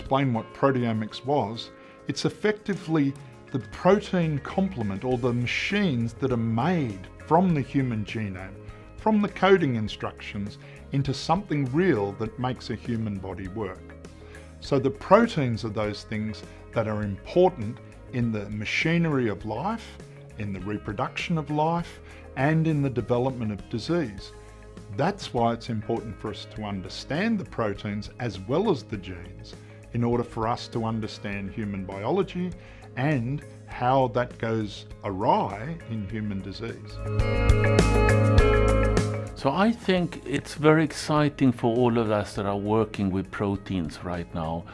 explain what proteomics was, it's effectively the protein complement, or the machines that are made from the human genome, from the coding instructions, into something real that makes a human body work. So the proteins are those things that are important in the machinery of life, in the reproduction of life, and in the development of disease. That's why it's important for us to understand the proteins as well as the genes, in order for us to understand human biology and how that goes awry in human disease. So I think it's very exciting for all of us that are working with proteins right now.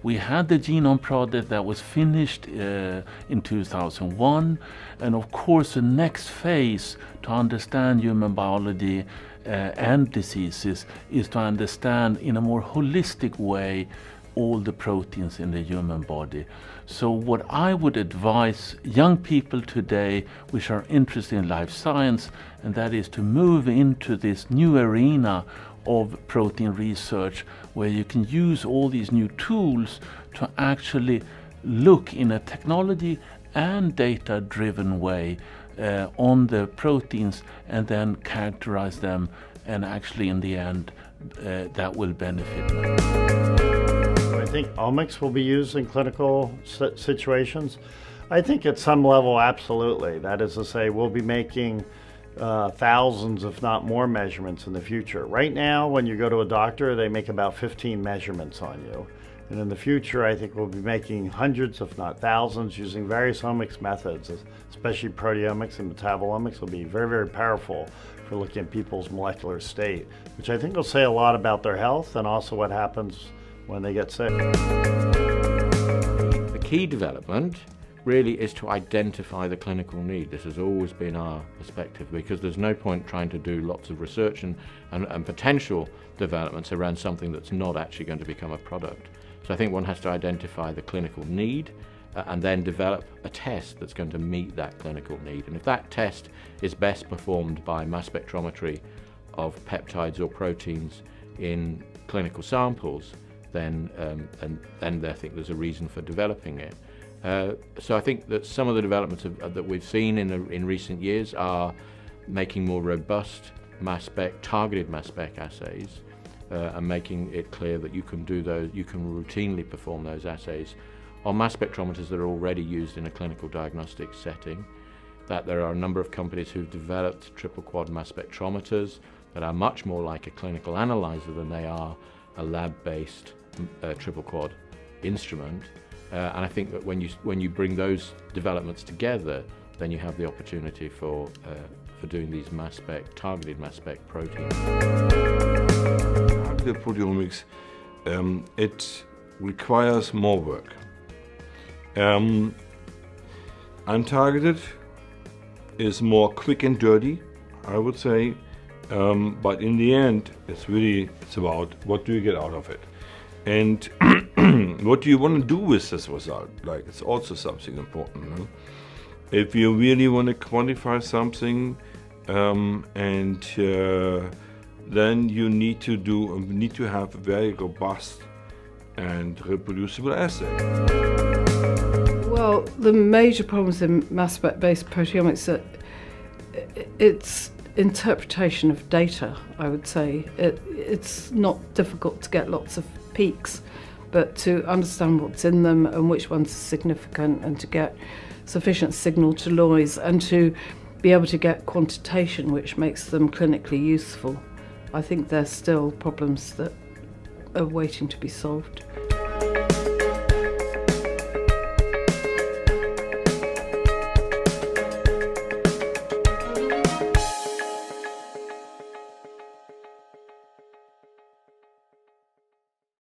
We had the genome project that was finished in 2001, and of course the next phase to understand human biology and diseases is to understand in a more holistic way all the proteins in the human body. So what I would advise young people today which are interested in life science, and that is to move into this new arena of protein research, where you can use all these new tools to actually look in a technology and data-driven way on the proteins, and then characterize them, and actually in the end that will benefit them. I think omics will be used in clinical situations. I think at some level, absolutely. That is to say, we'll be making thousands, if not more, measurements in the future. Right now, when you go to a doctor, they make about 15 measurements on you. And in the future, I think we'll be making hundreds, if not thousands, using various omics methods, especially proteomics and metabolomics will be very, very powerful for looking at people's molecular state, which I think will say a lot about their health and also what happens when they get sick. The key development really is to identify the clinical need. This has always been our perspective, because there's no point trying to do lots of research and potential developments around something that's not actually going to become a product. So I think one has to identify the clinical need and then develop a test that's going to meet that clinical need. And if that test is best performed by mass spectrometry of peptides or proteins in clinical samples, then I think there's a reason for developing it. So I think that some of the developments that we've seen in recent years are making more robust targeted mass spec assays, and making it clear that you can do those, you can routinely perform those assays on mass spectrometers that are already used in a clinical diagnostic setting. That there are a number of companies who've developed triple quad mass spectrometers that are much more like a clinical analyzer than they are a lab-based triple quad instrument. And I think that when you bring those developments together, then you have the opportunity for doing these targeted mass spec proteins. Targeted proteomics, it requires more work. Untargeted is more quick and dirty, I would say, but in the end, it's about what do you get out of it, and what do you want to do with this result? Like, it's also something important. No? If you really want to quantify something, then you need to have a very robust and reproducible assay. Well, the major problems in mass spec-based proteomics are its interpretation of data, I would say. It's not difficult to get lots of peaks, but to understand what's in them and which ones are significant, and to get sufficient signal to noise, and to be able to get quantitation which makes them clinically useful. I think there's still problems that are waiting to be solved.